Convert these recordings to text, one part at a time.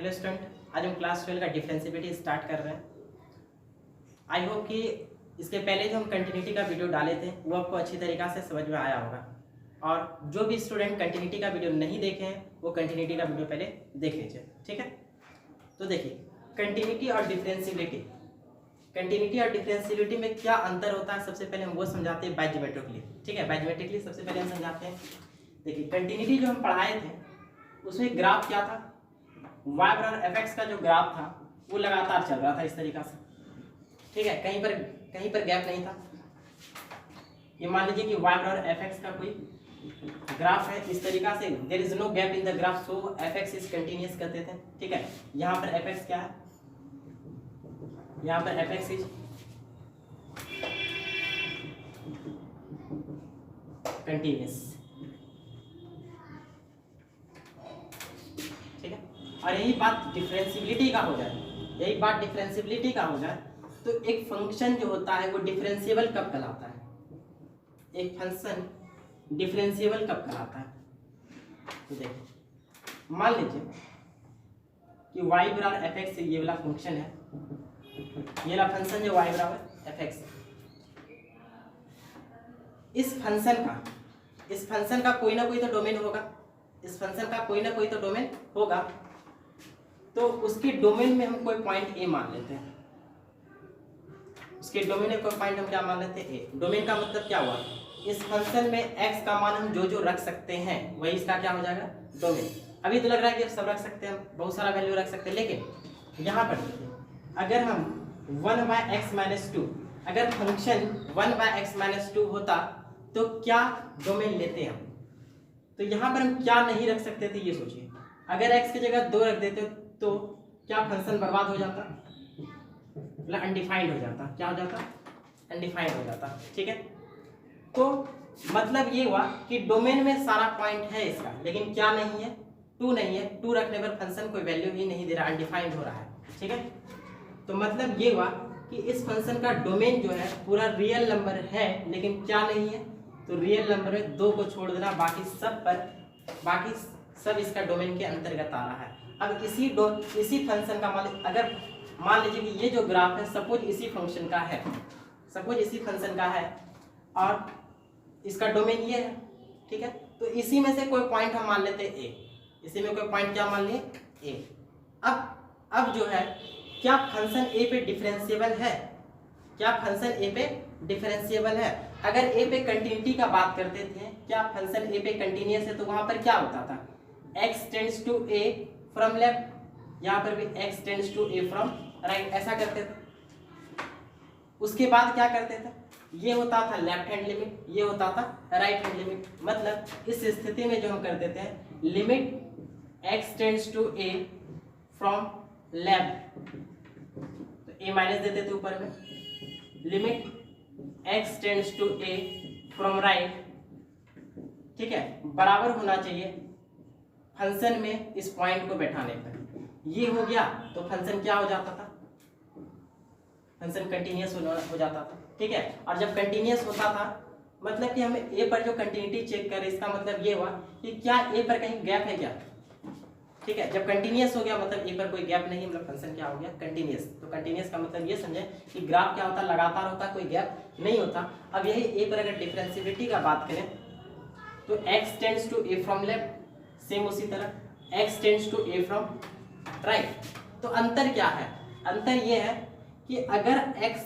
Hello student, आज हम class 12 का डिफरेंशिएबिलिटी स्टार्ट कर रहे हैं। आई होप कि इसके पहले जो हम कंटिन्यूटी का वीडियो डाले थे वो आपको अच्छी तरीक़ा से समझ में आया होगा, और जो भी स्टूडेंट कंटिन्यूटी का वीडियो नहीं देखे हैं वो कंटिन्यूटी का वीडियो पहले देख लीजिए, ठीक है। तो देखिए, कंटिन्यूटी और डिफरेंशिएबिलिटी में क्या अंतर होता है, सबसे पहले हम वो समझाते हैं बायज्योमेट्रिकली, ठीक है। बायज्योमेट्रिकली सबसे पहले हम समझाते हैं। देखिए, कंटिन्यूटी जो हम पढ़ाए थे उसमें ग्राफ क्या था, y बराबर fx का जो ग्राफ था वो लगातार चल रहा था इस तरीका से, ठीक है। कहीं पर गैप नहीं था। ये मान लीजिए कि y बराबर fx का कोई ग्राफ है इस तरीका से, there is no gap in the graph, so fx is continuous कहते थे, ठीक है। यहाँ पर fx क्या है, यहाँ पर fx इज कंटिन्यूअस, ठीक है। और यही बात डिफरेंशिएबिलिटी का हो जाए, तो एक फंक्शन जो होता है वो डिफरेंशिएबल कब कहलाता है, एक फंक्शन डिफरेंशिएबल कब कहलाता है। तो देखो, मान लीजिए कि y बराबर fx ये वाला फंक्शन है, ये वाला फंक्शन जो y बराबर fx, इस फंक्शन का कोई ना कोई तो डोमेन होगा, तो उसके डोमेन में हम कोई पॉइंट a मान लेते हैं। उसके डोमेन में कोई पॉइंट हम क्या मान लेते हैं, a। डोमेन का मतलब क्या हुआ, इस फंक्शन में x का मान हम जो रख सकते हैं वही इसका क्या हो जाएगा, डोमेन। अभी तो लग रहा है कि सब रख सकते हैं, बहुत सारा वैल्यू रख सकते हैं, लेकिन यहाँ पर अगर हम 1/x-2, अगर फंक्शन 1/x-2 होता तो क्या डोमेन लेते हैं हम। तो यहाँ पर हम क्या नहीं रख सकते थे, ये सोचिए। अगर x की जगह 2 रख देते तो क्या फंक्शन बर्बाद हो जाता, मतलब अनडिफाइंड हो जाता। क्या हो जाता, अनडिफाइंड हो जाता, ठीक है। तो मतलब ये हुआ कि डोमेन में सारा पॉइंट है इसका, लेकिन क्या नहीं है, 2 नहीं है। 2 रखने पर फंक्शन कोई वैल्यू ही नहीं दे रहा, अनडिफाइंड हो रहा है, ठीक है। तो मतलब ये हुआ कि इस फंक्शन का डोमेन जो है पूरा रियल नंबर है, लेकिन क्या नहीं है, तो रियल नंबर में 2 को छोड़ देना, बाकी सब इसका डोमेन के अंतर्गत आ रहा है। अब इसी फंक्शन का मान लीजिए कि ये जो ग्राफ है सपोज इसी फंक्शन का है, और इसका डोमेन ये है, ठीक है। तो इसी में से कोई पॉइंट हम मान लेते हैं a, इसी में कोई पॉइंट क्या मान लिए, a। अब जो है, क्या फंक्शन a पे डिफरेंशिएबल है, अगर a पे कंटिन्यूटी का बात करते थे, क्या फंक्शन a पे कंटिन्यूअस है, तो वहां पर क्या होता था, x tends to a from left, यहाँ पर भी x tends to a from right, ऐसा करते थे। उसके बाद क्या करते थे, ये होता था लेफ्ट हैंड लिमिट, ये होता था राइट हैंड लिमिट। मतलब इस स्थिति में जो हम कर देते हैं, limit x tends to a from left, तो a माइनस देते थे ऊपर में, limit x tends to a from right, ठीक है, बराबर होना चाहिए फंक्शन में इस पॉइंट को बैठाने पर। ये हो गया तो फंक्शन क्या हो जाता था, फंक्शन कंटिन्यूअस हो जाता था, ठीक है। और जब कंटिन्यूअस होता था मतलब कि हमें a पर जो कंटिन्यूटी चेक करें, इसका मतलब ये हुआ कि क्या a पर कहीं गैप है क्या, ठीक है। जब कंटिन्यूअस हो गया मतलब a पर कोई गैप नहीं, मतलब फंक्शन क्या हो गया, कंटिन्यूअस। तो कंटिन्यूअस का मतलब ये समझे कि ग्राफ क्या होता, लगातार होता, कोई गैप नहीं होता। अब यही a पर अगर डिफरेंशिएबिलिटी का बात करें तो x tends to a from left, same उसी तरह x tends to a from right. तो अंतर क्या है, अंतर ये है कि अगर x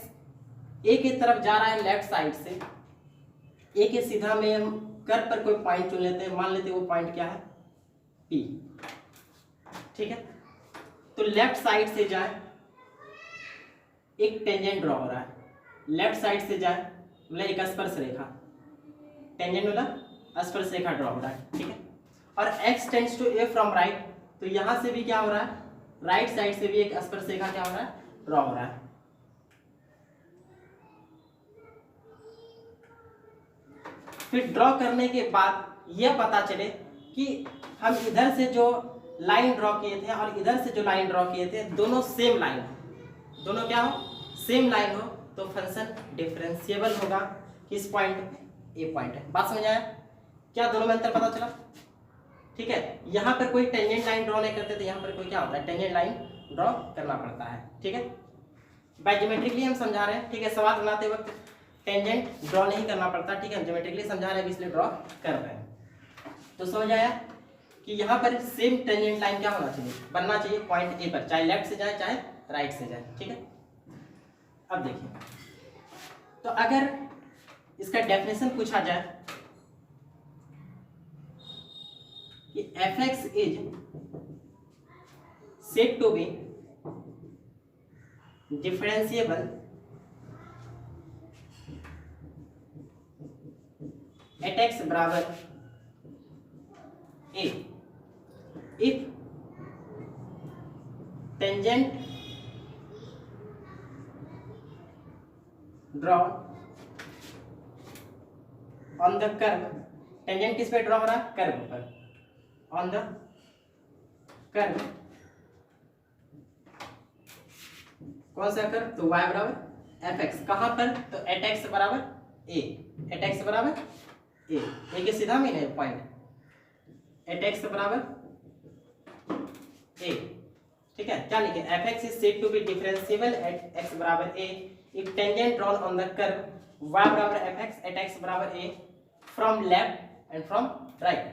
a की तरफ जा रहा है लेफ्ट साइड से, a के सीधा में हम कर्व पर कोई पॉइंट चुन लेते हैं, मान लेते हैं वो पॉइंट क्या है, P, ठीक है। तो लेफ्ट साइड से जाए, एक टेंजेंट ड्रॉ हो रहा है, लेफ्ट साइड से जाए मतलब एक स्पर्श रेखा, टेंजेंट वाला स्पर्श रेखा ड्रॉ हो रहा है, ठीक है। और x tends to a from right, तो यहां से भी क्या हो रहा है, राइट साइड से भी एक स्पर्श रेखा क्या हो रहा है, ड्रॉ हो रहा है। फिर ड्रॉ करने के बाद यह पता चले कि हम इधर से जो लाइन ड्रॉ किए थे और इधर से जो लाइन ड्रॉ किए थे दोनों सेम लाइन हो, दोनों क्या हो, सेम लाइन हो, तो फंक्शन डिफरेंशिएबल होगा किस पॉइंट, ए पॉइंट है। बात समझ आया क्या, दोनों में अंतर पता चला। ठीक है। यहाँ पर कोई टेंजेंट लाइन ड्रॉ नहीं करते तो यहाँ पर कोई क्या होता है, टेंजेंट लाइन ड्रॉ करना पड़ता है। ठीक है, बाय ज्योमेट्रिकली हम समझा रहे हैं। ठीक है, सवाल बनाते वक्त टेंजेंट ड्रॉ नहीं करना पड़ता। ठीक है, ज्योमेट्रिकली समझा रहे हैं इसलिए ड्रॉ कर रहे हैं। तो समझ आया कि यहाँ पर सेम टेंजेंट लाइन क्या होना चाहिए, बनना चाहिए पॉइंट ए पर, चाहे लेफ्ट से जाए चाहे राइट से जाए। ठीक है, अब देखिए, तो अगर इसका डेफिनेशन पूछा जाए कि fx is said to be differentiable at x बराबर a if tangent drawn on the curve, tangent किस पे ड्रॉ हो रहा है, कर्व पर, ऑन द कर्व, कौन सा कर्व, तो y बराबर fx, कहां पर, तो एट x बराबर a, एट x बराबर a, ये सीधा मीन है पॉइंट, एट x बराबर a। ठीक है, क्या लिखे, fx is said to be differentiable at x बराबर a if tangent drawn on the curve y बराबर fx at x बराबर a from left and from right,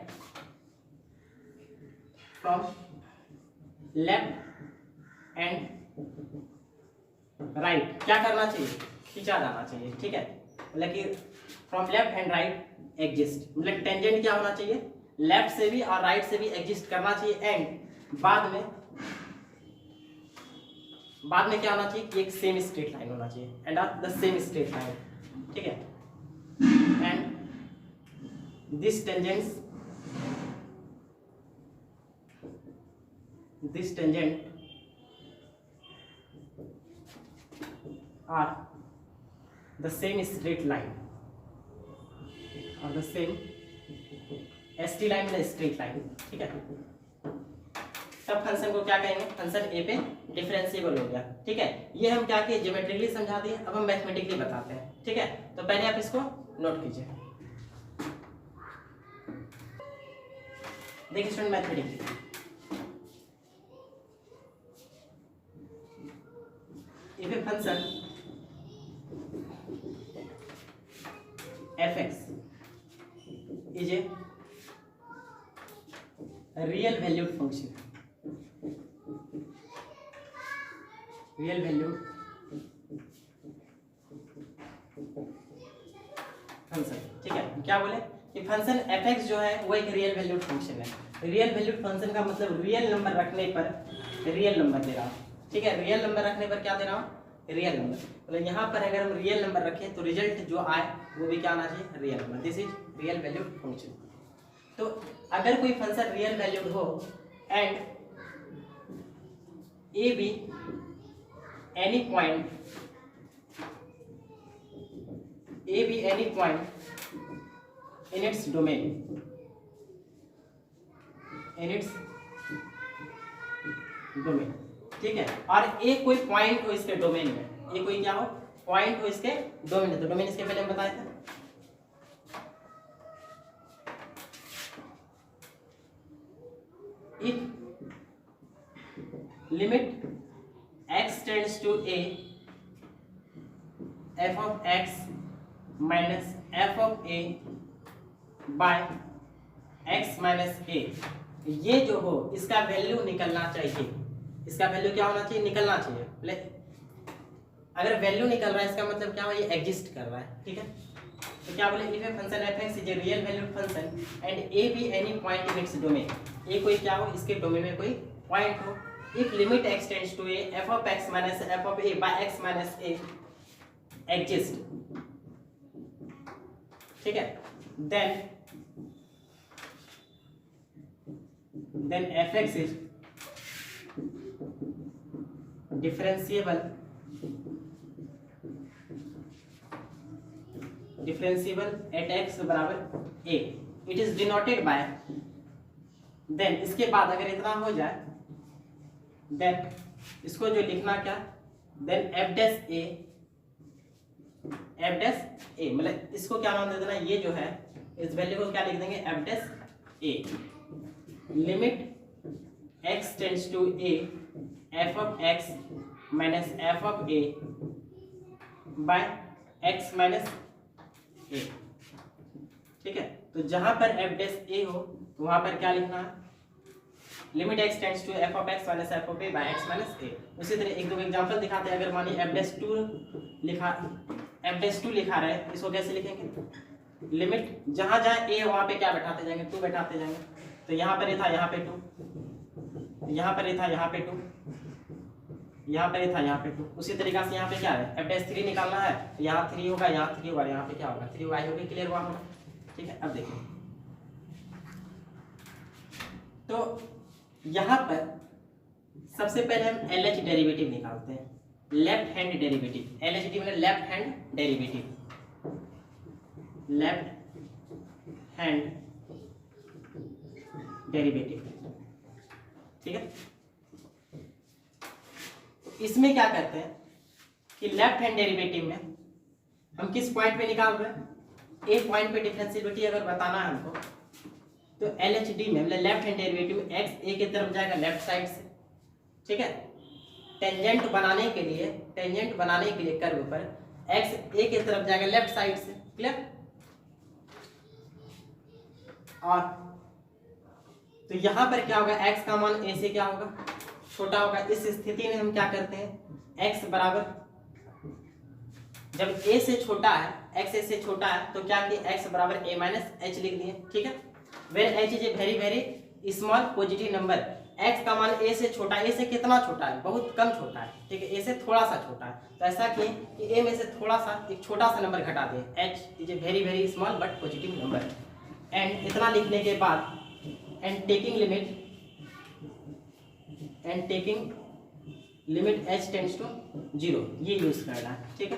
from left and right, क्या करना चाहिए, खींचा जाना चाहिए। ठीक है, मतलब कि from left and right exist, मतलब टेंजेंट क्या होना चाहिए, लेफ्ट से भी और राइट से भी एग्जिस्ट करना चाहिए, एंड बाद में क्या होना चाहिए कि एक सेम स्ट्रेट लाइन होना चाहिए, and the same straight line. ठीक है, and this tangent are the same straight line और द सेम ST लाइन में स्ट्रेट लाइन। ठीक है, तब फंक्शन को क्या कहेंगे, फंक्शन ए पे डिफरेंशिएबल हो गया। ठीक है, ये हम क्या किए, ज्योमेट्रिकली समझा दिए, अब हम मैथमेटिकली बताते हैं। ठीक है, तो पहले आप इसको नोट कीजिए। देखिए student, mathematically if a function fx is a real valued function, real valued function. ठीक है, क्या बोले कि फंक्शन fx जो है वो एक रियल वैल्यूड फंक्शन है। रियल वैल्यूड फंक्शन का मतलब रियल नंबर रखने पर रियल नंबर दे रहा हूँ। ठीक है, रियल नंबर रखने पर क्या दे रहा हूँ, रियल नंबर। मतलब यहाँ पर अगर हम रियल नंबर रखें तो रिजल्ट जो आए वो भी क्या आना चाहिए, real number. This is real valued function. तो अगर कोई फंक्शन रियल वैल्यूड हो and A be any point in its domain, ठीक है, और ए कोई पॉइंट हो इसके डोमेन में, ये कोई क्या हो, पॉइंट हो इसके डोमेन में। तो डोमेन इसके पहले हम बताए थे, if limit x tends to a f of x minus f of a by x minus a, ये जो हो इसका वैल्यू निकलना चाहिए, इसका वैल्यू क्या होना चाहिए, निकलना चाहिए। अगर वैल्यू निकल रहा है इसका मतलब क्या हो, ये एग्जिस्ट कर रहा है। ठीक है, तो क्या बोले, if a function fx is a real valued function and a be any point in its domain, ये कोई क्या हो, इसके डोमेन में कोई पॉइंट हो, if limit x tends to a f of x minus f of a by x minus a exist. ठीक है, then fx is differentiable at x बराबर a, it is denoted by, then इसके बाद अगर इतना हो जाए then इसको जो लिखना क्या, then f dash a, मतलब इसको क्या नाम दे देना, ये जो है इस वैल्यू को क्या लिख देंगे, f dash a। Limit x tends to a f of x minus f of a by x minus a। ठीक है, तो जहां पर f डैश a हो तो वहां पर क्या लिखना है, limit x tends to f of x minus f of a by x minus a। उसी तरह एक दो एग्जांपल दिखाते हैं। अगर मानिए f डैश 2 लिखा रहे, इसको कैसे लिखेंगे, लिमिट जहां जहां a वहां पे क्या बैठाते जाएंगे, 2 बैठाते जाएंगे। तो यहाँ पर ये था, यहाँ पे 2, यहाँ पर ये था, यहाँ पे 2, यहाँ पर ये था, यहाँ पे 2। उसी तरीका से यहाँ पे क्या है, f डैश 3 निकालना है, तो यहाँ 3 होगा, यहाँ 3 होगा, यहाँ पे क्या होगा 3 होगा। आई होगी क्लियर हुआ होगा। ठीक है, अब देखिए तो यहाँ पर सबसे पहले हम LH डेरिवेटिव निकालते हैं, लेफ्ट हैंड डेरिवेटिव। LHD मतलब left hand derivative, left hand derivative. ठीक है, इसमें क्या करते हैं कि लेफ्ट हैंड डेरिवेटिव में हम किस पॉइंट पे निकाल रहे हैं, एक पॉइंट पे डिफरेंशिएबिलिटी अगर बताना है हमको, तो LHD में मतलब लेफ्ट हैंड डेरिवेटिव में x a की तरफ जाएगा लेफ्ट साइड से। ठीक है, टेंजेंट बनाने के लिए कर्व पर x a की तरफ जाएगा लेफ्ट साइड से। क्लियर, और तो यहां पर क्या होगा, x का मान a से क्या होगा, छोटा होगा। इस स्थिति में हम क्या करते हैं, x बराबर, जब a से छोटा है, x a से छोटा है तो क्या कि x बराबर a माइनस h लिख दिए। ठीक है, where h is a very very small positive number. x का मान a से छोटा, a से कितना छोटा है, बहुत कम छोटा है। ठीक है, a से थोड़ा सा छोटा है, तो ऐसा किए कि a में से थोड़ा सा एक छोटा सा नंबर घटा दें, h is a very very small but positive number. And इतना लिखने के बाद and taking limit h tends to 0, ये यूज करना है। ठीक है,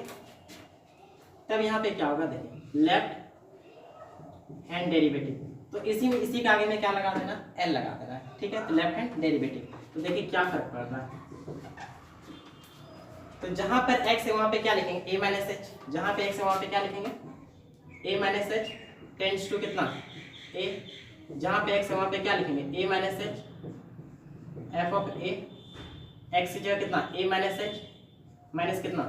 तब यहाँ पे क्या होगा, देखिए लेफ्ट हैंड डेरिवेटिव, तो इसी के आगे में क्या लगा देना, L लगा देना है। ठीक है, तो लेफ्ट हैंड डेरिवेटिव, तो देखिए क्या फर्क पड़ रहा है। तो जहां पर x है वहां पे क्या लिखेंगे, a माइनस h, जहां पे x है वहां पे क्या लिखेंगे, a minus h tends to कितना, a, जहां पे x है वहां पे क्या लिखेंगे, a minus h f of a, x की जगह कितना, a माइनस h माइनस कितना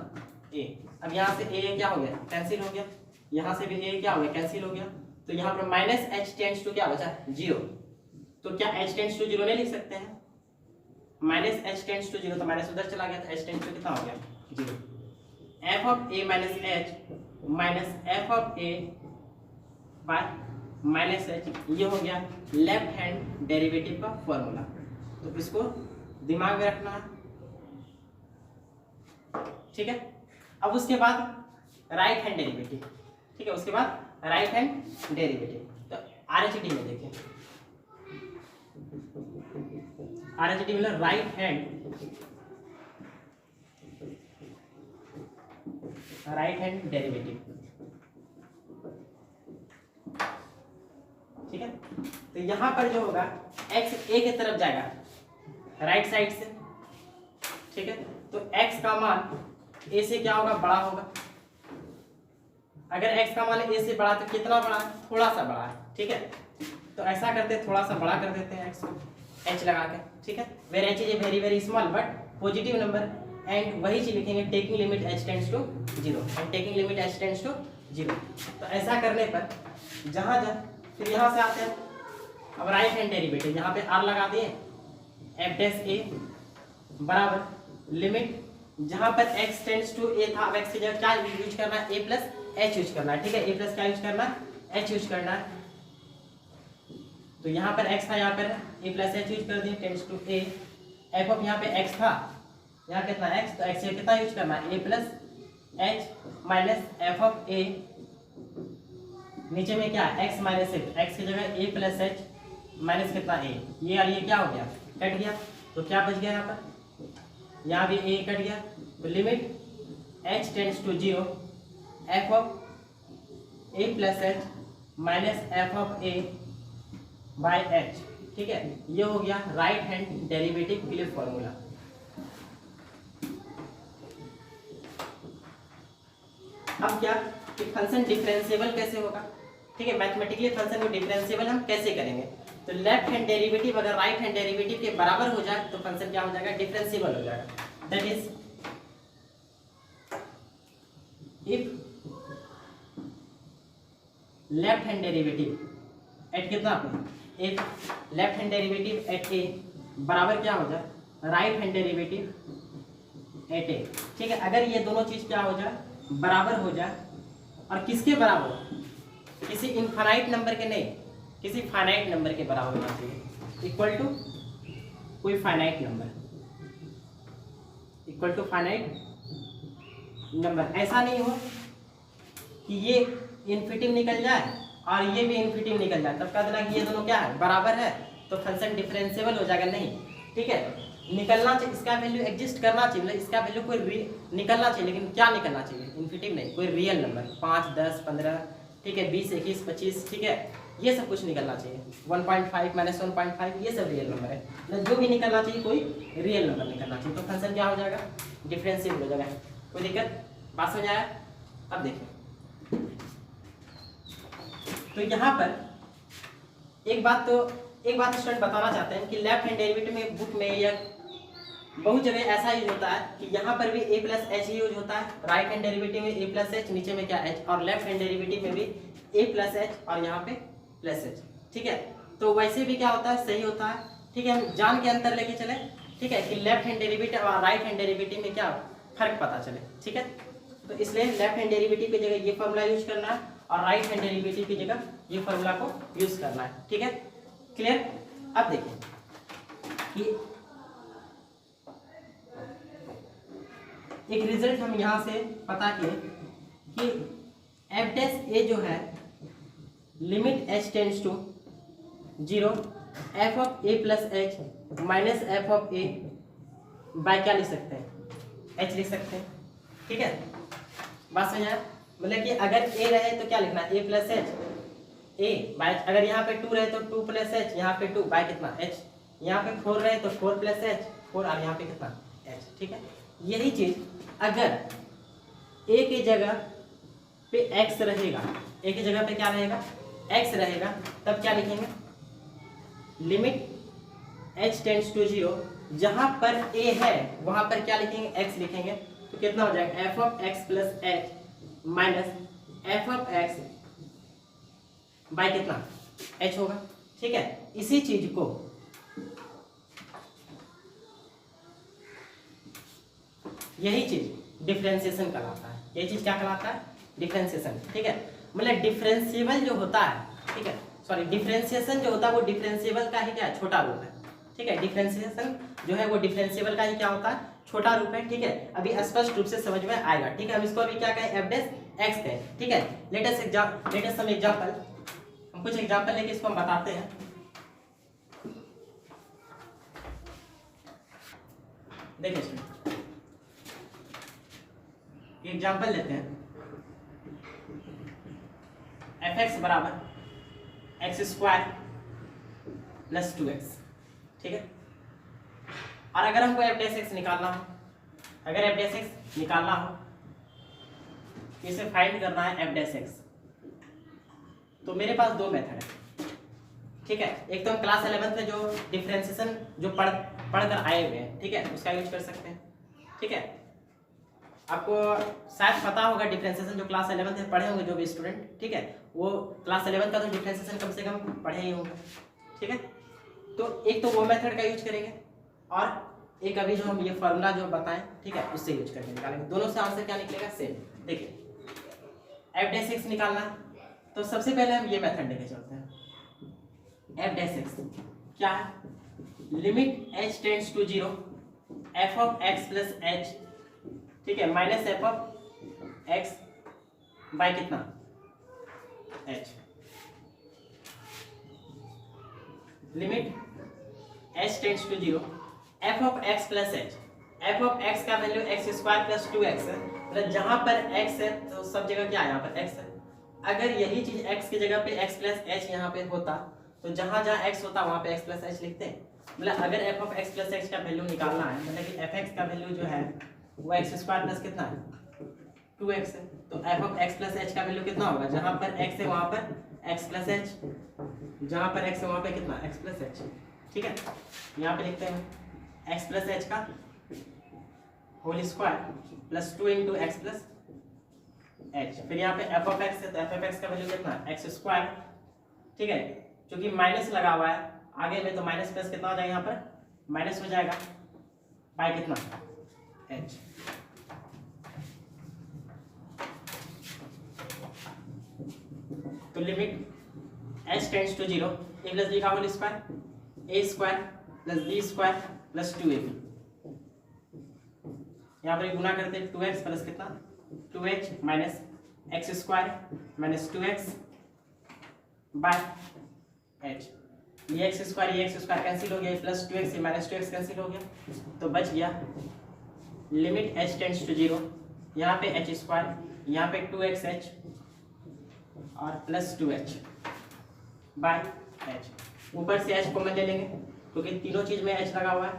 a। अब यहाँ से a क्या हो गया, कैंसिल हो गया, यहाँ से भी a क्या हो गया, कैंसिल हो गया। तो यहाँ पर माइनस h टेंड्स टू क्या बचा, 0। तो क्या h टेंड्स टू 0 नहीं लिख सकते हैं, माइनस h टेंड्स टू 0, तो माइनस उधर चला गया, तो h टेंड्स टू कितना हो गया, 0। f of a minus h minus f of a bye minus h, ये हो गया लेफ्ट हैंड डेरिवेटिव का फॉर्मूला। तो इसको दिमाग में रखना है। ठीक है, अब उसके बाद राइट हैंड डेरिवेटिव। ठीक है, उसके बाद राइट हैंड डेरिवेटिव, तो RHD में देखिए, RHD मतलब राइट हैंड डेरिवेटिव। ठीक है, तो यहां पर जो होगा x a की तरफ जाएगा राइट साइड से। ठीक है, तो x का मान a से क्या होगा, बड़ा होगा। अगर x का मान a से बड़ा तो कितना बड़ा है, थोड़ा सा बड़ा है। ठीक है, तो ऐसा करते हैं, थोड़ा सा बड़ा कर देते हैं x को, h लगा के। ठीक है, where h is a very very small but positive number. And वही चीज लिखेंगे, taking limit h tends to 0, and taking limit h tends to 0। तो ऐसा करने पर जहां फिर यहाँ से आते हैं, अब राइट हैंड डेरिवेटिव, यहाँ पे r लगा दिए, f डैश a बराबर लिमिट, जहां पर x टेंड्स टू a था, अब x की जगह क्या यूज करना है, a प्लस h यूज करना है। ठीक है, a प्लस क्या यूज करना है, h यूज करना है। तो यहाँ पर x था, यहाँ पर a प्लस h यूज कर दिए, tends to a। f of यहाँ पे x था, यहाँ कितना x, तो x से कितना यूज करना है, a plus h minus f of a, नीचे में क्या x माइनस x की जगह a प्लस h माइनस कितना a, ये और ये क्या हो गया, कट गया। तो क्या बच गया यहाँ पर, यहाँ भी a कट गया। तो limit h tends to 0 f of a plus h minus f of a by h। ठीक है, ये हो गया राइट हैंड डेरिवेटिव के लिए फॉर्मूला। अब क्या कि फंक्शन डिफरेंशिएबल कैसे होगा। ठीक है, मैथमेटिकली फंक्शन को डिफरेंशिएबल हम कैसे करेंगे, तो लेफ्ट हैंड डेरिवेटिव अगर राइट हैंड डेरिवेटिव के बराबर हो जाए तो फंक्शन क्या हो जाएगा, डिफरेंशिएबल हो जाएगा। That is if left hand derivative at कितना, if left hand derivative at a बराबर क्या हो जाए, right hand derivative at a. ठीक है, अगर ये दोनों चीज क्या हो जाए, बराबर हो जाए, और किसके बराबर, किसी इनफाइनाइट नंबर के नहीं, किसी फाइनाइट नंबर के बराबर होना चाहिए, इक्वल टू कोई finite number, equal to finite number. ऐसा नहीं हो कि ये इन्फिनिटिव निकल जाए और ये भी इन्फिनिटिव निकल जाए, तब कह देना कि ये दोनों क्या है, बराबर है, तो फंक्शन डिफरेंशिएबल हो जाएगा। नहीं, ठीक है, निकलना चाहिए, इसका वैल्यू एग्जिस्ट करना चाहिए, मतलब इसका वैल्यू कोई निकलना चाहिए, लेकिन क्या निकलना चाहिए, इन्फिनिटिव नहीं, कोई रियल नंबर 5, 10, 15, ठीक है, 20, 21, 25, ठीक है, ये सब कुछ निकलना चाहिए। 1.5 माइनस 1.5 ये सब रियल नंबर है, मतलब जो भी निकलना चाहिए कोई रियल नंबर निकलना चाहिए, तो फंक्शन क्या हो जाएगा, डिफरेंशिएबल हो जाएगा। कोई दिक्कत, बात समझ आया? अब देखिए, तो यहाँ पर एक बात स्टूडेंट बताना चाहते हैं कि लेफ्ट हैंड डेरिवेटिव में बुक में या बहुत जगह ऐसा यूज होता है कि यहाँ पर भी a प्लस एच यूज होता है, राइट हैंड डेरिवेटिव में a प्लस एच, नीचे में क्या h, और लेफ्ट हैंड डेरिवेटिव में भी a प्लस एच और यहाँ पे प्लस एच। ठीक है, तो वैसे भी क्या होता है, सही होता है। ठीक है, हम जान के अंतर लेके चले, ठीक है, कि लेफ्ट हैंड डेरिवेटिव और राइट हैंड डेरिवेटिव में क्या फर्क पता चले। ठीक है, तो इसलिए लेफ्ट हैंड डेरिवेटिव की जगह ये फॉर्मूला यूज करना है और राइट हैंड डेरिवेटिव की जगह ये फॉर्मूला को यूज करना है। ठीक है, क्लियर? अब देखिए कि एक रिजल्ट हम यहां से पता किए कि एफ डैश ए जो है limit h tends to 0 f of a plus h minus f of a by क्या लिख सकते हैं, h लिख सकते हैं। ठीक है, बात समझ आया? मतलब कि अगर a रहे तो क्या लिखना है, a plus h a by, अगर यहाँ पे 2 रहे तो 2 प्लस एच, यहाँ पे 2 बाय कितना h, यहाँ पे 4 रहे तो 4 प्लस एच 4 और यहाँ पे कितना h। ठीक है, यही चीज अगर a की जगह पे x रहेगा, a की जगह पे क्या रहेगा, x रहेगा, तब क्या लिखेंगे, लिमिट h टेंड्स टू 0, जहां पर a है वहां पर क्या लिखेंगे, x लिखेंगे, तो कितना हो जाएगा, f of x plus h minus f of x by कितना h होगा। ठीक है, इसी चीज को यही चीज डिफरेंशिएशन कहलाता है, यही चीज क्या कहलाता है, डिफरेंशिएशन। ठीक है, मतलब डिफरेंशिएबल जो होता है, ठीक है, सॉरी डिफरेंशिएशन जो होता है वो डिफरेंशिएबल का ही क्या है, छोटा रूप है। ठीक है, डिफरेंशिएशन जो है वो डिफरेंशिएबल का ही क्या होता है, छोटा रूप है। ठीक है, अभी स्पष्ट रूप से समझ में आएगा। ठीक है, हम इसको अभी क्या कहें, एफ डैश एक्स कहें। ठीक है, लेट अस सम एग्जांपल, हम कुछ एग्जांपल लेके इसको हम बताते हैं। देखिए एग्जांपल लेते हैं, एफ एक्स बराबर एक्स स्क्वायर प्लस 2x। ठीक है, और अगर हमको एफ डैश एक्स निकालना हो, अगर एफ डैश एक्स निकालना हो, इसे फाइंड करना है एफ डैश एक्स, तो मेरे पास दो मेथड है। ठीक है, एक तो हम क्लास 11th में जो डिफरेंशिएशन जो पढ़कर आए हुए हैं, ठीक है, उसका यूज कर सकते हैं। ठीक है, आपको शायद पता होगा डिफरेंशिएशन जो क्लास 11th में पढ़े होंगे जो भी स्टूडेंट, ठीक है, वो क्लास 11th का तो डिफरेंशिएशन कम से कम पढ़े ही होंगे। ठीक है, तो एक तो वो मेथड का यूज करेंगे और एक अभी जो हम ये फॉर्मूला जो बताएं, ठीक है, उससे यूज करके निकालेंगे। दोनों से आंसर क्या निकलेगा, सेम। देखिए एफ डैश एक्स निकालना, तो सबसे पहले हम ये मेथड लेके चलते हैं। एफ डैश एक्स क्या है, limit h tends to 0 f of x plus h, ठीक है, minus f of x by कितना h, limit h tends to 0 f of x plus h, f of x का value x square plus 2x है, मतलब जहां पर x है तो सब जगह क्या है, यहाँ पर x है। अगर यही चीज x की जगह पे x प्लस एच यहाँ पे होता तो जहां जहां x होता वहां पे x प्लस एच लिखते हैं। मतलब अगर F of x plus h का वैल्यू निकालना है, मतलब कि एफ एक्स का वैल्यू जो है वो एक्स स्क्वायर प्लस कितना है 2x है, तो f of x plus h का वैल्यू कितना होगा, जहां पर x है वहां पर एक्स प्लस एच, जहाँ पर एक्स है वहाँ पे कितना एक्स प्लस एच, ठीक है। यहाँ पे लिखते हैं एक्स प्लस एच का whole square plus 2 into x plus h. फिर यहाँ पे एफ ऑफ एक्स है तो एफ ऑफ एक्स का वैल्यू कितना एक्स स्क्वायर, ठीक है। क्योंकि माइनस लगा हुआ है आगे में तो माइनस प्लस कितना हो जाएगा, यहाँ पर माइनस हो जाएगा बाय कितना एच। तो limit h tends to 0 a plus b का whole square a square plus b square plus 2ab। यहाँ पर गुना करते हैं 2x प्लस कितना 2h minus x square minus 2x by h। ये एक्स स्क्वायर कैंसिल हो गया, plus 2x minus 2x cancel हो गया, तो बच गया लिमिट h टेंड्स टू 0, यहाँ पे h स्क्वायर, यहाँ पे 2xh और प्लस 2h बाय h। ऊपर से h कॉमन ले लेंगे क्योंकि तीनों चीज में h लगा हुआ है।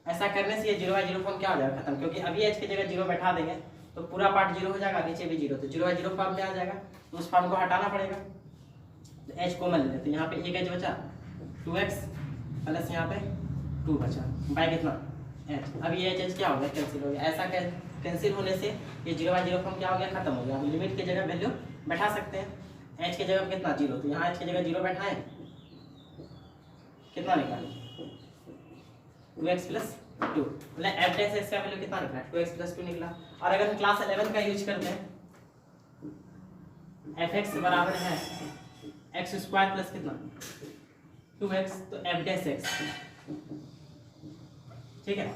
ऐसा करने से ये 0/0 फॉर्म क्या हो जाएगा खत्म, क्योंकि अभी h की जगह 0 बैठा देंगे तो पूरा पार्ट 0 हो जाएगा, नीचे भी 0, तो 0/0 फॉर्म में आ जाएगा, तो उस फॉर्म को हटाना पड़ेगा। तो h कॉमन ले लेते, यहाँ पे एक h बचा 2x प्लस यहाँ पे 2 बचा बाय कितना h। अब ये h क्या हो गया कैंसिल हो गया। ऐसा कैंसिल होने से ये 0/0 फॉर्म क्या हो गया खत्म हो गया। हम लिमिट की जगह वैल्यू बैठा सकते हैं, h की जगह कितना 0, तो यहाँ h की जगह 0 बैठाएं, कितना निकालें 2x प्लस 2, मतलब f डैश x का वैल्यू कितना निकला 2x प्लस 2 निकला। और अगर हम क्लास 11 का यूज करते हैं fx बराबर है x स्क्वायर प्लस कितना 2x, तो f डैश x, ठीक है।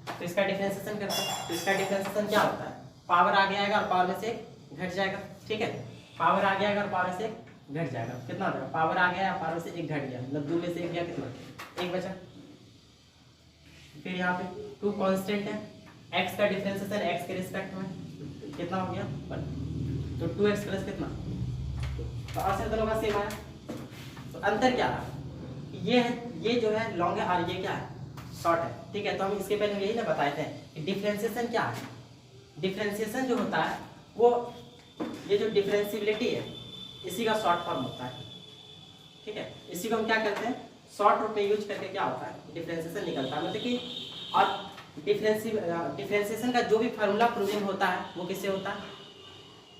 तो इसका डिफरेंशिएशन करते हैं, तो इसका डिफरेंशिएशन क्या होता है, पावर आगे आएगा और पावर में से घट जाएगा, ठीक है। पावर आ गया अगर पावर से घट जाएगा, कितना हो जाएगा, पावर आ गया पावर से 1 घट गया, मतलब 2 में से 1 गया, कितना 1 बचा। फिर यहाँ पे 2 कांस्टेंट है, x का डिफरेंशिएशन x के रिस्पेक्ट में कितना हो गया 1, तो 2x प्लस कितना, तो आंसर दोनों का सेम आया। तो अंतर क्या रहा, ये जो है लॉन्ग है और ये क्या है शॉर्ट है, ठीक है। तो हम इसके पहले यही ना बताए थे कि डिफरेंशिएशन क्या है। डिफरेंशिएशन जो होता है वो ये जो डिफरेंशिएबिलिटी है इसी का शॉर्ट फॉर्म होता है, ठीक है। इसी को हम क्या करते हैं शॉर्ट रूप में यूज करके क्या होता है डिफरेंशिएशन निकलता है, मतलब कि और डिफरेंशिएशन का जो भी फार्मूला प्रूविंग होता है वो किससे होता है,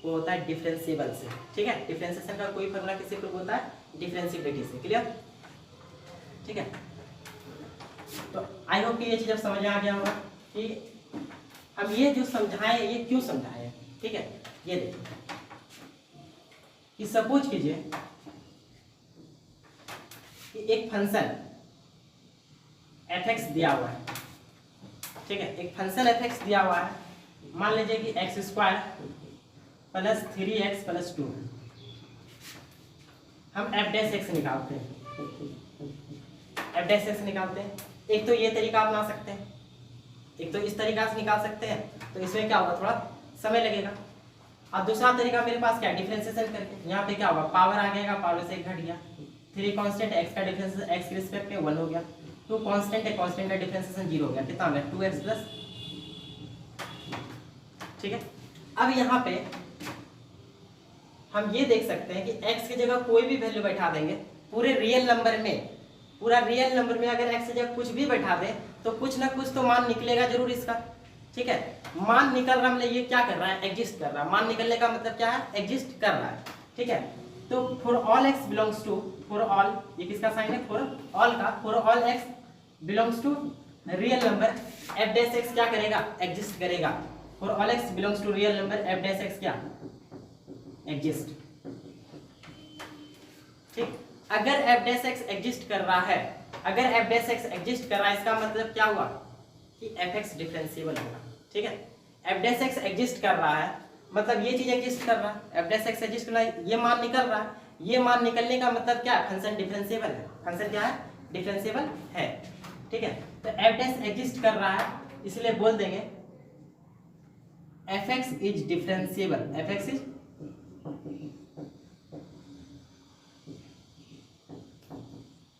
वो होता है डिफरेंशिएबल से, ठीक है। डिफरेंशिएशन का कोई फार्मूला किससे प्रूव होता है डिफरेंशिएबिलिटी से, क्लियर, ठीक है। तो आई होप कि ये चीज अब समझ में आ गया होगा कि हम ये जो समझाए ये क्यों समझाए, ठीक है। ये देखिए कि सपोज कीजिए कि एक फंक्शन fx दिया हुआ है, ठीक है। एक फंक्शन fx दिया हुआ है, मान लीजिए कि x square plus 3x plus 2, हम f डैश x निकालते हैं, f डैश x निकालते हैं। एक तो ये तरीका अपना सकते हैं, एक तो इस तरीका से निकाल सकते हैं, तो इसमें क्या होगा थोड़ा समय लगेगा। और दूसरा तरीका मेरे पास क्या डिफरेंशिएशन करके, यहाँ पे क्या होगा पावर आ गया, पावर से 1 घट गया, 3 कांस्टेंट x का डिफरेंशिएशन x के रिस्पेक्ट में 1 हो गया, 2 कांस्टेंट है, कांस्टेंट का डिफरेंशिएशन 0 हो गया, कितना हो गया 2x प्लस, ठीक है। अब यहाँ पे हम ये देख सकते हैं कि x की जगह कोई भी वैल्यू बैठा देंगे, पूरे रियल नंबर में, पूरा रियल नंबर में अगर x की जगह कुछ भी बैठा दें तो कुछ ना कुछ तो मान निकलेगा जरूर इसका, ठीक है। मान निकल रहा मतलब ये क्या कर रहा है एग्जिस्ट कर रहा है, मान निकलने का मतलब क्या है एग्जिस्ट कर रहा है, ठीक है। तो for all x belongs to, for all ये किसका साइन है फॉर ऑल का, for all x belongs to real number f dash x क्या करेगा एग्जिस्ट करेगा, for all x belongs to real number f dash x क्या exist, ठीक। अगर f डैश x एग्जिस्ट कर रहा है, अगर f डैश x एग्जिस्ट कर रहा है इसका मतलब क्या हुआ कि fx डिफरेंशिएबल होगा, ठीक है। f डैश x एग्जिस्ट कर रहा है मतलब ये चीज एग्जिस्ट कर रहा है, f डैश x एग्जिस्ट कर रहा है, ये मान निकल रहा है, ये मान निकलने का मतलब क्या है फंक्शन डिफरेंशिएबल है, फंक्शन क्या है डिफरेंशिएबल है, ठीक है। तो f डैश एग्जिस्ट कर रहा है इसलिए बोल देंगे fx is differentiable, fx is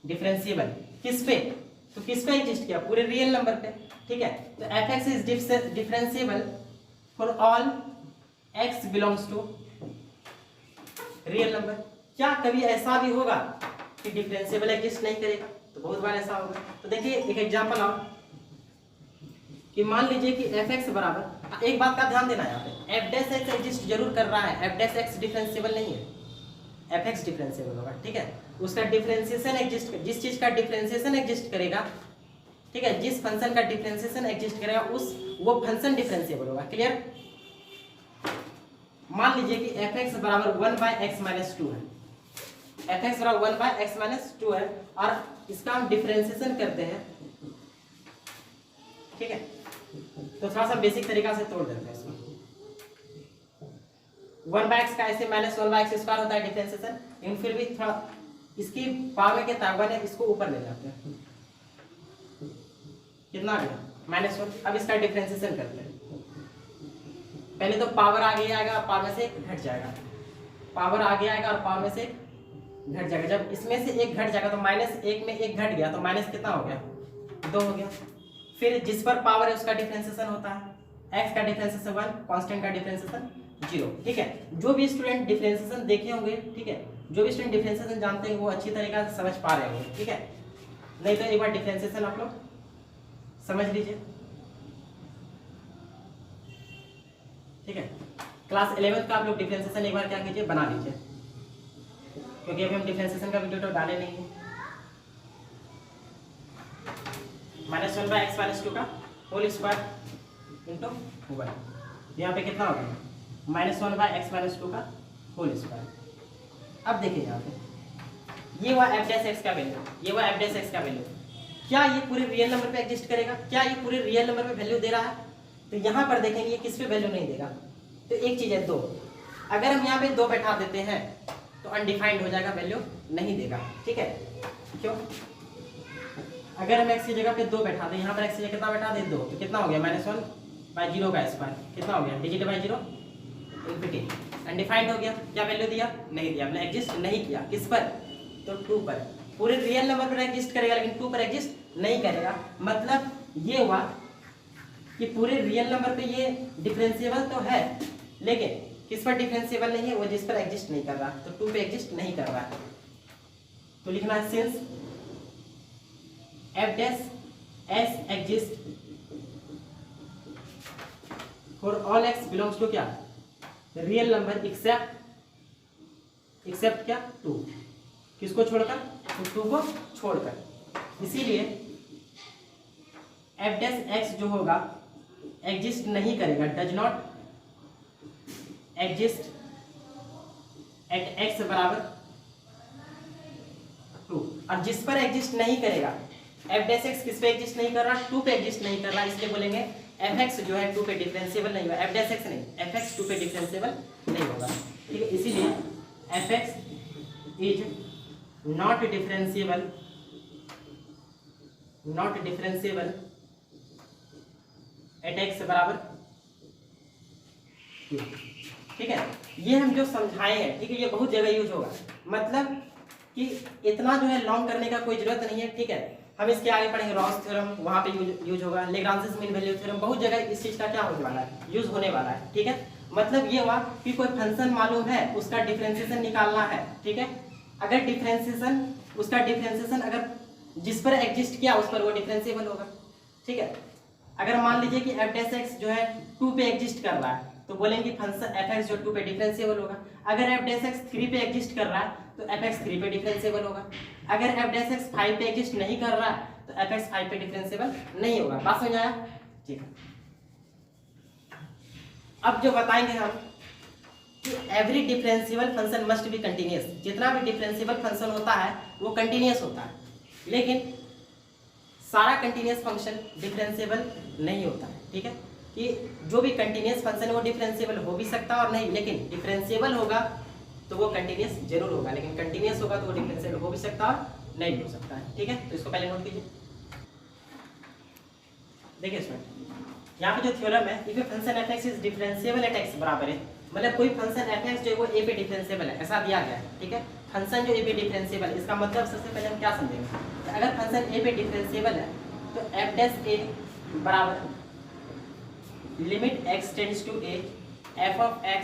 differentiable किस पे, तो किस पे एग्जिस्ट किया पूरे रियल नंबर पे, ठीक है। तो fx is differentiable for all x belongs to real number, क्या कभी ऐसा भी होगा कि डिफरेंशिएबल एग्जिस्ट नहीं करेगा? तो बहुत बार ऐसा होगा। तो देखिए एक एग्जांपल आओ कि मान लीजिए कि f(x) बराबर, एक बात का ध्यान देना यहाँ पे, f'(x) एग्जिस्ट जरूर कर रहा है, f'(x) डिफरेंशिएबल नहीं है, f(x) डिफरेंशिएबल होगा, ठीक है। उसका डिफरेंशिएशन एग्जिस्ट, जिस चीज का डिफरेंशिएशन एग्जिस्ट करेगा, ठीक है, जिस फंक्शन का डिफरेंशिएशन एग्जिस्ट करेगा उस वो फंक्शन डिफरेंशिएबल होगा। क्लियर? मान लीजिए कि f(x) बराबर 1/x-2 है, f(x) बराबर 1/x-2 है और इसका हम डिफरेंशिएशन करते हैं, ठीक है। तो थोड़ा सा बेसिक तरीका से तोड़ देते हैं इसको। 1/x का ऐसे -1/x² होता है डिफरेंशिएशन, लेकिन फिर भी थोड़ा इसकी पावर के ताकत है, इसको ऊपर ले जाते हैं। कितना आ गया? -1। अब इसका डिफरेंशिएशन करते हैं। पहले तो पावर आगे आएगा, पावर में से घट जाएगा, पावर आगे आएगा और पावर में से घट जाएगा। जब इसमें से एक घट जाएगा तो -1 में एक घट गया तो माइनस कितना हो गया? 2 हो गया। फिर जिस पर पावर है उसका डिफरेंशिएशन होता है, x का डिफरेंशिएशन 1, कांस्टेंट का डिफरेंशिएशन 0, ठीक है। जो भी स्टूडेंट डिफरेंशिएशन देखे होंगे, ठीक है, जो भी स्टूडेंट डिफरेंशिएशन जानते हैं वो अच्छी तरीके से समझ पा रहे होंगे, ठीक है। नहीं तो एक बार डिफरेंशिएशन आप लोग समझ लीजिए, ठीक है। क्लास 11 का आप लोग डिफरेंशिएशन एक बार क्या कीजिए, बना लीजिए, क्योंकि अभी हम डिफरेंशिएशन का वीडियो तो डाले नहीं है। -1/x-2 का होल स्क्वायर इंटू 1, यहाँ पे कितना हो गया? -1/x-2 का होल स्क्वायर। अब देखिए यहाँ पे ये हुआ f'(x) का वैल्यू, ये हुआ f'(x) का वैल्यू। क्या ये पूरे रियल नंबर पे एग्जिस्ट करेगा? क्या ये पूरे रियल नंबर पे वैल्यू दे रहा है? तो यहाँ पर देखेंगे ये किस पे वैल्यू नहीं देगा। तो एक चीज़ है 2, अगर हम यहाँ पे 2 बैठा देते हैं तो अनडिफाइंड हो जाएगा, वैल्यू नहीं देगा, ठीक है। क्यों? अगर हम x की जगह पे 2 बैठा दें, यहाँ पर x की जगह कितना बैठा दें? 2, तो कितना हो गया? -1/0 का स्क्वायर, कितना हो गया? डिजिट बाई 0 इन्फिनिटी, अनडिफाइंड हो गया। क्या वैल्यू दिया? नहीं दिया, हमने एग्जिस्ट नहीं किया। किस पर? तो 2 पर। पूरे रियल नंबर पर एग्जिस्ट करेगा लेकिन 2 पर एग्जिस्ट नहीं करेगा। मतलब ये हुआ कि पूरे रियल नंबर पे ये डिफरेंशिएबल तो है लेकिन किस पर डिफरेंशिएबल नहीं है? वो जिस पर एग्जिस्ट नहीं कर रहा, तो 2 पे एग्जिस्ट नहीं कर रहा है। तो लिखना है since f' exist for all x belongs to क्या? रियल नंबर एक्सेप्ट क्या? 2। किसको छोड़कर? तो 2 को छोड़कर। इसीलिए f' जो होगा एग्जिस्ट नहीं करेगा, does not exist at x बराबर 2। और जिस पर एग्जिस्ट नहीं करेगा, f'(x) किस पे एग्जिस्ट नहीं कर रहा? 2 पे एग्जिस्ट नहीं कर रहा, इसलिए बोलेंगे f(x) जो है 2 पे डिफरेंशिएबल नहीं होगा, f'(x) नहीं, f(x) 2 पे डिफरेंशिएबल नहीं होगा, ठीक है। इसीलिए f(x) is not differentiable at x बराबर 2, ठीक है। ये हम जो समझाए हैं, ठीक है, ये बहुत जगह यूज होगा। मतलब कि इतना जो है लॉन्ग करने का कोई जरूरत नहीं है, ठीक है। हम इसके आगे पढ़ेंगे रॉस थ्योरम, वहाँ पे यूज होगा, लेग्रांज मीन वैल्यू थ्योरम, बहुत जगह इस चीज का क्या होने वाला है, यूज होने वाला है, ठीक है। मतलब ये हुआ कि कोई फंक्शन मालूम है, उसका डिफरेंशिएशन निकालना है, ठीक है। अगर डिफरेंशिएशन, उसका डिफरेंशिएशन अगर जिस पर एग्जिस्ट किया उस पर वो डिफरेंशिएबल होगा, ठीक है। अगर मान लीजिए कि f'(x) जो है 2 पे एग्जिस्ट कर रहा है तो बोलेंगे फंक्शन f(x) जो 2 पे डिफरेंशिएबल होगा। अगर f'(x) 3 पे एग्जिस्ट कर रहा है तो f(x) 3 पे डिफरेंशिएबल होगा। अगर f'(x) 5 पे एग्जिस्ट नहीं कर रहा है तो f(x) 5 पे डिफरेंशिएबल नहीं होगा। बात समझ आया? ठीक है। अब जो बताएंगे हम कि every differentiable function must be continuous, जितना भी डिफरेंशिएबल फंक्शन होता है वो कंटिन्यूअस होता है, लेकिन सारा कंटिन्यूअस फंक्शन डिफरेंशिएबल नहीं होता है, ठीक है। कि जो भी कंटिन्यूअस फंक्शन है वो डिफरेंशिएबल हो भी सकता है और नहीं, लेकिन डिफरेंशिएबल होगा तो वो कंटिन्यूअस जरूर होगा, लेकिन कंटिन्यूअस होगा तो वो डिफरेंशिएबल हो भी सकता है और नहीं हो सकता है, ठीक है। तो इसको पहले नोट कीजिए। देखिए स्टूडेंट, यहाँ पे जो थ्योरम है, if a function f(x) is differentiable at x बराबर है, मतलब कोई फंक्शन f(x) जो है वो a पे डिफरेंशिएबल है, ऐसा दिया गया है, ठीक है। फंक्शन जो a पे डिफरेंशिएबल है, इसका मतलब सबसे पहले हम क्या समझेंगे, अगर फंक्शन a पे डिफरेंशिएबल है तो f' बराबर limit x tends to a f(x)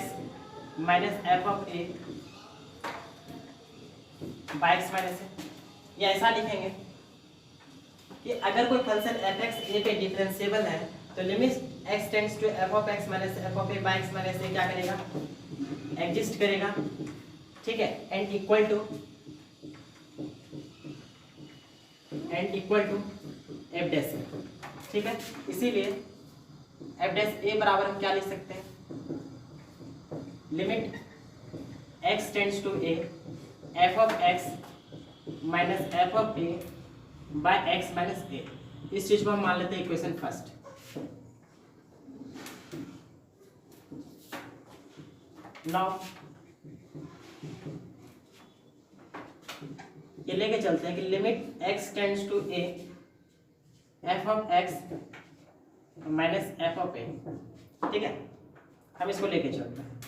minus f(a) by x minus a. या ऐसा लिखेंगे कि अगर कोई फंक्शन एफ एक्स ए पे डिफरेंशिएबल है तो limit x tends to f of x minus f of a by x minus a क्या करेगा, एग्जिस्ट करेगा, ठीक है, and equal to f dash a, ठीक है। इसीलिए एफ डैश ए बराबर हम क्या लिख सकते हैं, limit x tends to a f of x minus f of a by x minus a. इस चीज को हम मान लेते हैं इक्वेशन फर्स्ट। नाउ ये लेके चलते हैं कि limit x tends to a f of x minus f of a, ठीक है। हम इसको लेके चलते हैं।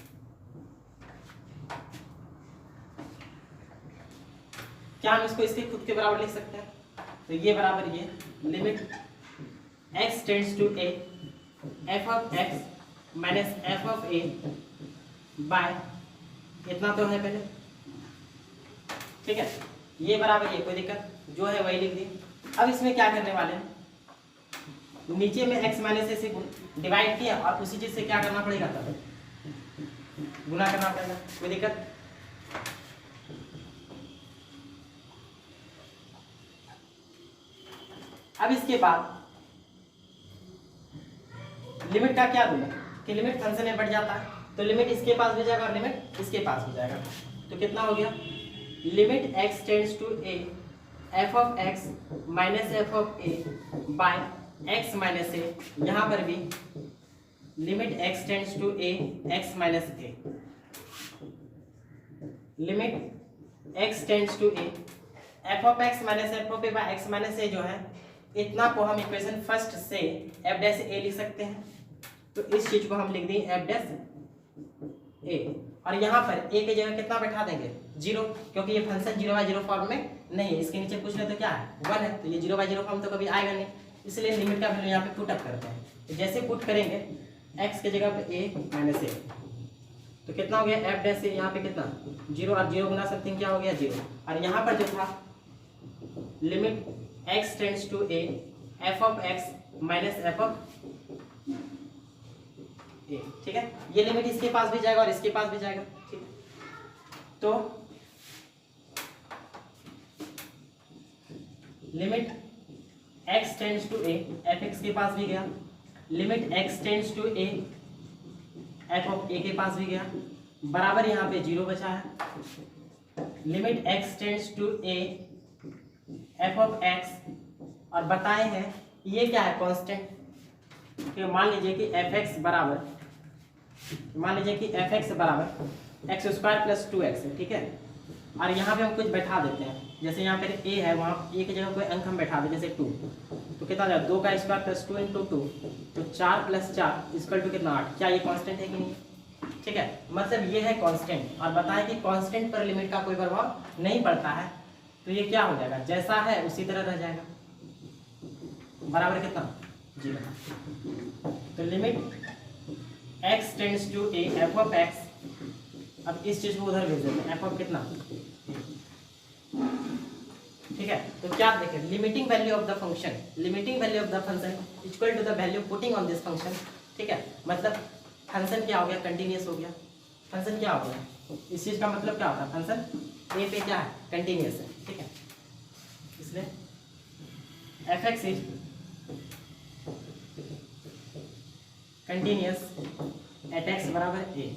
क्या हम इसको इसके खुद के बराबर लिख सकते हैं, तो ये बराबर ये limit x tends to a f of x minus f of a by इतना तो है पहले, ठीक है, ये बराबर ये, कोई दिक्कत जो है वही लिख दिए। अब इसमें क्या करने वाले हैं, नीचे में x माइनस ए से डिवाइड किया और उसी चीज से क्या करना पड़ेगा, तब गुना करना पड़ेगा, कोई दिक्कत। अब इसके बाद लिमिट का क्या दूंगा कि लिमिट फंक्शन में बढ़ जाता है तो लिमिट इसके पास भी जाएगा और लिमिट इसके पास भी जाएगा, तो कितना हो गया, limit x tends to a f of x minus f of a by x minus a, यहाँ पर भी limit x tends to a x minus a, limit x tends to a f of x minus f of a by x minus a जो है, इतना को हम equation first से f dash a लिख सकते हैं। तो इस चीज को हम लिख देंगे f डैश a, और यहाँ पर a की जगह कितना बैठा देंगे, 0, क्योंकि ये फंक्शन 0/0 फॉर्म में नहीं है। इसके नीचे पूछ ले तो क्या है, 1 है, तो ये 0/0 फॉर्म तो कभी आएगा नहीं, इसलिए लिमिट का वैल्यू यहाँ पे पुट अप करते हैं। तो जैसे पुट करेंगे x की जगह पे a माइनस a, तो कितना हो गया f डैश a, यहाँ पे कितना 0 और 0 गुना सकते हैं, क्या हो गया 0। और यहाँ पर जो था limit x tends to a f of x minus f of a, ठीक है, ये लिमिट इसके पास भी जाएगा और इसके पास भी जाएगा, ठीक है। तो limit x tends to a f x के पास भी गया, limit x tends to a f of a के पास भी गया, बराबर यहाँ पे 0 बचा है, limit x tends to a f of x, और बताए हैं ये क्या है, कांस्टेंट। तो मान लीजिए कि fx बराबर, मान लीजिए कि fx बराबर एक्स स्क्वायर प्लस 2x है, ठीक है। और यहाँ पे हम कुछ बैठा देते हैं, जैसे यहाँ पे a है, वहाँ a की जगह कोई अंक हम बैठा दें, जैसे 2, तो कितना जाएगा 2 का स्क्वायर प्लस 2 इंटू 2, तो 4 प्लस 4 इक्वल टू कितना 8। क्या ये कांस्टेंट है कि नहीं, ठीक है, मतलब ये है कांस्टेंट। और बताएं कि कांस्टेंट पर लिमिट का कोई प्रभाव नहीं पड़ता है, तो ये क्या हो जाएगा, जैसा है उसी तरह रह जाएगा, बराबर कितना 0। तो limit x tends to a f of x, अब इस चीज को उधर भेज देते हैं, एफ ऑफ कितना, ठीक है। तो क्या देखें, limiting value of the function, limiting value of the function equal to the value putting on this function, ठीक है। मतलब फंक्शन क्या हो गया, कंटिन्यूअस हो गया, फंक्शन क्या हो गया, इस चीज का मतलब क्या होता है, फंक्शन a पे क्या है, कंटिन्यूअस है, ठीक है। इसलिए F x is continuous at x बराबर a,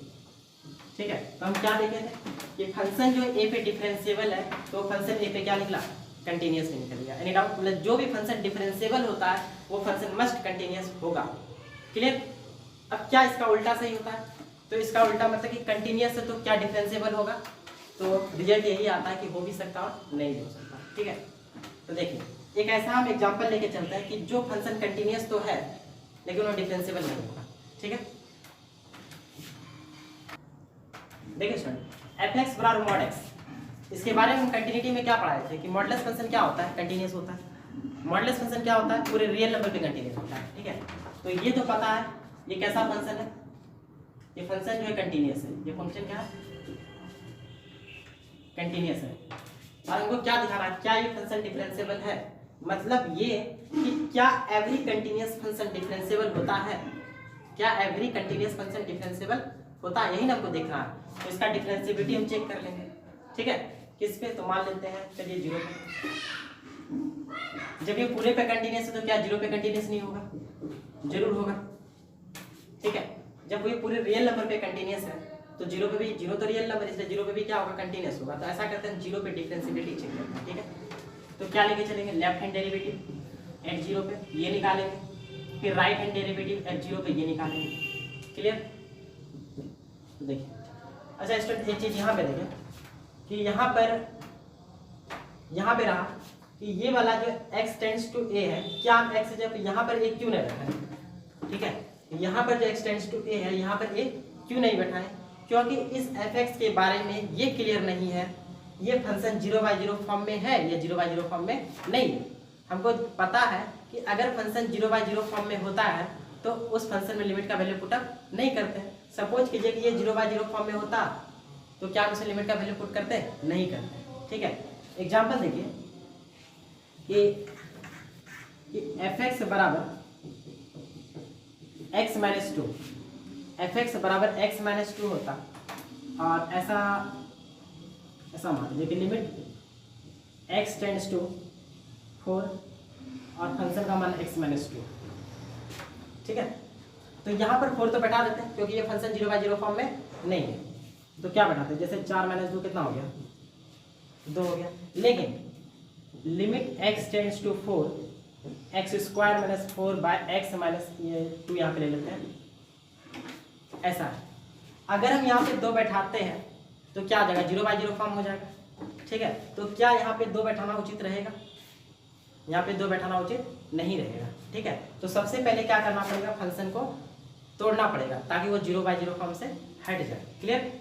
ठीक है। तो हम क्या देखे थे कि फंक्शन जो a पे डिफरेंशिएबल है तो फंक्शन a पे क्या निकला, कंटिन्यूअस निकल गया। एनी डाउट, मतलब जो भी फंक्शन डिफरेंशिएबल होता है वो फंक्शन मस्ट कंटिन्यूअस होगा, क्लियर। अब क्या इसका उल्टा सही होता है, तो इसका उल्टा मतलब कि कंटिन्यूअस है तो क्या डिफरेंशिएबल होगा, तो रिजल्ट यही आता है कि हो भी सकता और नहीं भी हो सकता, ठीक है। तो देखिए एक ऐसा हम एग्जांपल लेके चलते हैं कि जो फंक्शन कंटिन्यूअस तो है लेकिन वो डिफरेंशिएबल नहीं होगा, ठीक है। देखिए स्टूडेंट, एफ एक्स बराबर मॉड एक्स, इसके बारे में हम कंटिन्यूटी में क्या पढ़ाए थे कि मॉडुलस फंक्शन क्या होता है, कंटिन्यूअस होता है। मॉडुलस फंक्शन क्या होता है, पूरे रियल नंबर पे कंटिन्यूअस होता है, ठीक है। तो ये तो पता है ये कैसा फंक्शन है, ये फंक्शन जो है कंटिन्यूअस है, ये फंक्शन क्या है, कंटिन्यूअस है। और हमको क्या दिखाना है, क्या ये फंक्शन डिफरेंशिएबल है, मतलब ये कि क्या एवरी कंटिन्यूअस फंक्शन डिफरेंशिएबल होता है, क्या एवरी कंटिन्यूअस फंक्शन डिफरेंशिएबल होता है, यही ना हमको देखना है। तो इसका डिफरेंशिएबिलिटी हम चेक कर लेंगे, ठीक है। किस पे, तो मान लेते हैं चलिए 0 पे। जब ये पूरे पे कंटिन्यूअस है तो क्या 0 पे कंटिन्यूअस नहीं होगा, जरूर होगा, ठीक है। जब ये पूरे रियल नंबर पे कंटिन्यूअस है तो 0 पे भी, 0 तो रियल नंबर, इसलिए 0 पे भी क्या होगा, कंटिन्यूअस होगा। तो ऐसा करते हैं 0 पे डिफरेंशिएबिलिटी चेक करते हैं, ठीक है। तो क्या लेके चलेंगे, लेफ्ट हैंड डेरिवेटिव एट 0 पे ये निकालेंगे, फिर राइट हैंड डेरिवेटिव एट 0 पे ये निकालेंगे, क्लियर। तो देखिए, अच्छा स्टूडेंट एक चीज यहाँ पे देखें कि यहाँ पे रहा कि ये वाला जो x टेंड्स टू a है, क्या हम x जब यहाँ पर a क्यों नहीं बैठा है, ठीक है। यहाँ पर जो x टेंड्स टू a है, यहाँ पर a क्यों नहीं बैठा है, क्योंकि इस fx के बारे में ये क्लियर नहीं है, ये फंक्शन 0/0 फॉर्म में है या 0/0 फॉर्म में नहीं है। हमको पता है कि अगर फंक्शन 0/0 फॉर्म में होता है तो उस फंक्शन में लिमिट का वैल्यू पुटअप नहीं करते। सपोज कीजिए कि ये 0/0 फॉर्म में होता तो क्या हम उसे लिमिट का वैल्यू पुट करते, नहीं करते, ठीक है। एग्जाम्पल देखिए कि fx बराबर x माइनस 2, fx बराबर x माइनस 2 होता और ऐसा मान लीजिए कि लिमिट x टेंड्स टू 4 और फंक्शन का मान x माइनस 2, ठीक है। तो यहाँ पर 4 तो बैठा देते हैं क्योंकि ये फंक्शन 0/0 फॉर्म में नहीं है, तो क्या बैठाते हैं, जैसे 4 माइनस 2 कितना हो गया, 2 हो गया। लेकिन limit x tends to 4 x square minus 4 by x minus 2 यहाँ पे ले लेते हैं, ऐसा है। अगर हम यहाँ पे 2 बैठाते हैं तो क्या आ जाएगा, 0/0 फॉर्म हो जाएगा, ठीक है। तो क्या यहाँ पे 2 बैठाना उचित रहेगा, यहाँ पे 2 बैठाना उचित नहीं रहेगा, ठीक है। तो सबसे पहले क्या करना पड़ेगा, फंक्शन को तोड़ना पड़ेगा ताकि वो 0/0 फॉर्म से हट जाए, क्लियर।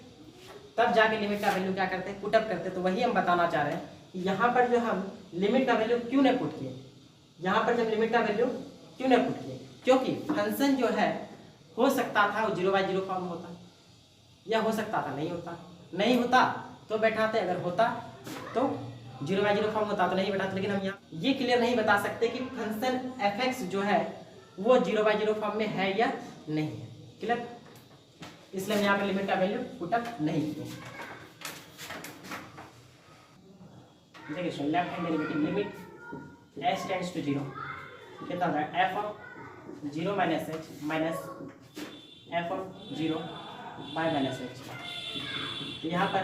तब जाके लिमिट का वैल्यू क्या करते हैं, पुटअप करते हैं। तो वही हम बताना चाह रहे हैं कि यहाँ पर जो हम लिमिट का वैल्यू क्यों नहीं पुट किए, यहाँ पर जब लिमिट का वैल्यू क्यों नहीं पुट किए, क्योंकि फंक्शन जो है हो सकता था वो 0/0 फॉर्म होता या हो सकता था नहीं होता तो बैठाते, अगर होता तो 0/0 फॉर्म होता तो नहीं बैठाते। लेकिन हम यहाँ ये क्लियर नहीं बता सकते कि फंक्शन fx जो है वो 0/0 फॉर्म में है या नहीं है, क्लियर। इसलिए हम यहाँ पे लिमिट का वैल्यू पुटअप नहीं किए। देखिए left hand derivative limit h tends to 0 कितना होता है, f of 0 minus h minus f of 0 by minus h। तो यहाँ पर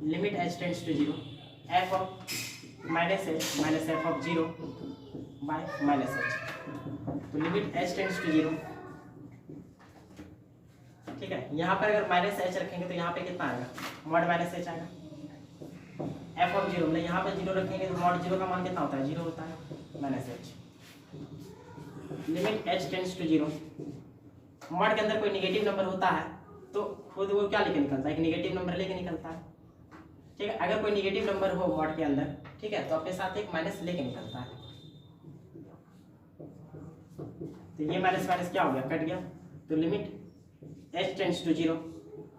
limit h tends to 0 f of minus h minus f of 0 by minus h। तो limit h tends to 0, ठीक है। यहाँ पर अगर माइनस h रखेंगे तो यहाँ पे कितना आएगा, मॉड माइनस h आएगा। f ऑफ 0 मतलब यहाँ पे 0 रखेंगे तो मॉड 0 का मान कितना होता है, 0 होता है minus h। Limit h tends to 0, mod के अंदर कोई नेगेटिव नंबर होता है तो खुद वो क्या लेके निकलता है, एक नेगेटिव नंबर लेके निकलता है, ठीक है। अगर कोई नेगेटिव नंबर हो मॉड के अंदर, ठीक है, तो अपने साथ एक माइनस लेके निकलता है। तो ये माइनस माइनस क्या हो गया, कट गया। तो limit h tends to 0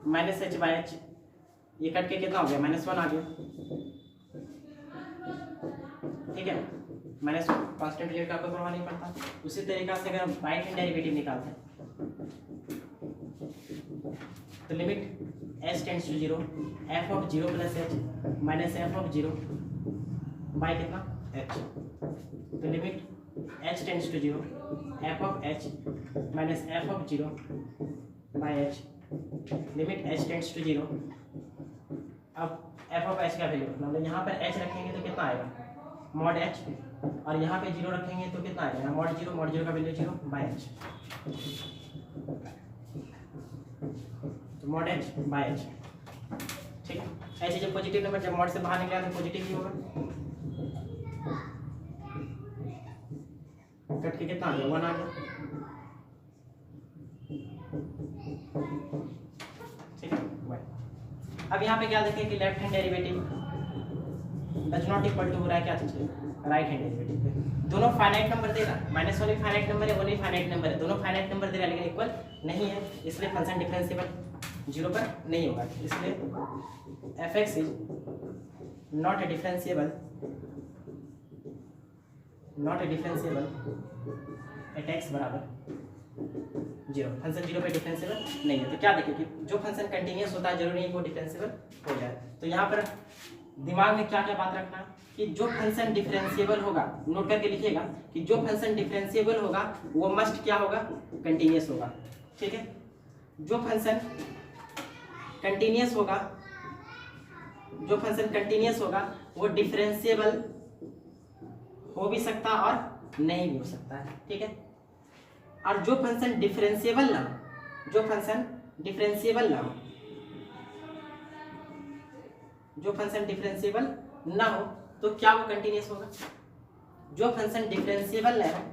minus h by h, ये कट के कितना हो गया, -1 आ गया, ठीक है। -1 कांस्टेंट रेट का कोई प्रभाव नहीं पड़ता। उसी तरीका से अगर हम राइट हैंड डेरिवेटिव निकालते हैं तो limit h tends to 0 f of 0 plus h minus f of 0 by कितना h। तो limit h tends to 0 f of h minus f of 0 by h। Limit h tends to 0, अब f of h का value मतलब यहाँ पर h रखेंगे तो कितना आएगा, मॉड h, और यहाँ पे 0 रखेंगे तो कितना आएगा, मॉड 0 का वैल्यू 0 बाय h। तो मॉड h बाय h, ठीक है। ऐसे जब पॉजिटिव नंबर जब मॉड से बाहर निकला तो पॉजिटिव ही होगा, कट के कितना आ गया, 1 आ गया, ठीक है। अब यहाँ पे क्या देखें कि left hand derivative does not equal to हो रहा है क्या चीज, राइट हैंड डेरिवेटिव पे। दोनों फाइनाइट नंबर दे रहा है, माइनस वाली फाइनाइट नंबर है, वो नहीं फाइनाइट नंबर है, दोनों फाइनाइट नंबर दे रहा है लेकिन इक्वल नहीं है, इसलिए फंक्शन डिफरेंशिएबल 0 पर नहीं होगा। इसलिए fx is not differentiable eight x बराबर 0, फंक्शन 0 पे डिफरेंशिएबल नहीं है। तो क्या देखिए कि जो फंक्शन कंटिन्यूस होता है जरूरी नहीं वो डिफरेंशिएबल हो जाए। तो यहाँ पर दिमाग में क्या क्या बात रखना कि जो फंक्शन डिफरेंशिएबल होगा, नोट करके लिखिएगा कि जो फंक्शन डिफरेंशिएबल होगा वो मस्ट क्या होगा, कंटिन्यूस होगा। ठीक है, जो फंक्शन कंटिन्यूस होगा, जो फंक्शन कंटिन्यूस होगा वो डिफरेंशिएबल हो भी सकता और नहीं भी हो सकता है। ठीक है, और जो फंक्शन डिफरेंशिएबल ना हो, जो फंक्शन डिफरेंशिएबल ना हो, जो फंक्शन डिफरेंशिएबल ना हो तो क्या वो कंटिन्यूस होगा। जो फंक्शन डिफरेंशिएबल ना हो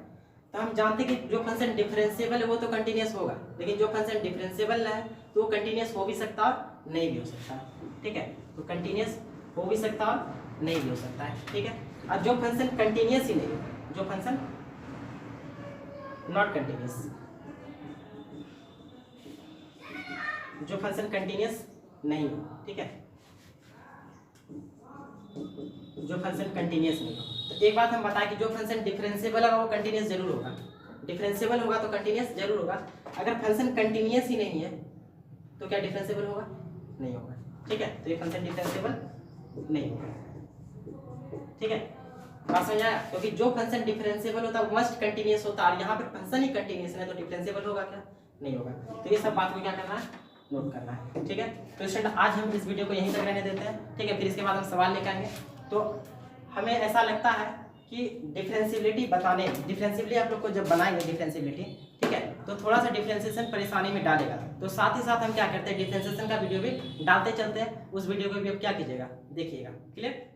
तो हम जानते हैं कि जो फंक्शन डिफरेंशिएबल है वो तो कंटिन्यूस होगा, लेकिन जो फंक्शन डिफरेंशिएबल ना है तो वो कंटिन्यूस हो भी सकता और नहीं भी हो सकता। ठीक है, तो कंटिन्यूस हो भी सकता और नहीं भी हो सकता है। ठीक है, और जो फंक्शन कंटिन्यूस ही नहीं है, जो फंक्शन नॉट कंटिन्यूस, जो फंक्शन कंटिन्यूस नहीं हो, ठीक है, जो फंक्शन कंटिन्यूस नहीं हो। तो एक बात हम बताएं कि जो फंक्शन डिफरेंशिएबल होगा वो कंटिन्यूस जरूर होगा, डिफरेंशिएबल होगा तो कंटिन्यूस जरूर होगा। अगर फंक्शन कंटिन्यूस ही नहीं है तो क्या डिफरेंशिएबल होगा, नहीं होगा। ठीक है, तो ये फंक्शन डिफरेंशिएबल नहीं होगा। ठीक है, बात समझ आया, क्योंकि जो फंक्शन डिफरेंशिएबल होता है वो मस्ट कंटिन्यूस होता है, और यहाँ पर फंक्शन ही कंटिन्यूस है तो डिफरेंशिएबल होगा क्या, नहीं होगा। तो ये सब बात को क्या करना है, नोट करना है। ठीक है, तो स्टूडेंट आज हम इस वीडियो को यहीं तक रहने देते हैं। ठीक है, फिर इसके बाद हम सवाल लेकर आएंगे। तो हमें ऐसा लगता है कि डिफरेंशिएबिलिटी बताने, डिफरेंशिएबिलिटी आप लोग को जब बनाएंगे डिफरेंशिएबिलिटी, ठीक है, तो थोड़ा सा डिफरेंशिएशन परेशानी में डालेगा। तो साथ ही साथ हम क्या करते हैं, डिफरेंशिएशन का वीडियो भी डालते चलते हैं। उस वीडियो को भी आप क्या कीजिएगा, देखिएगा। क्लियर।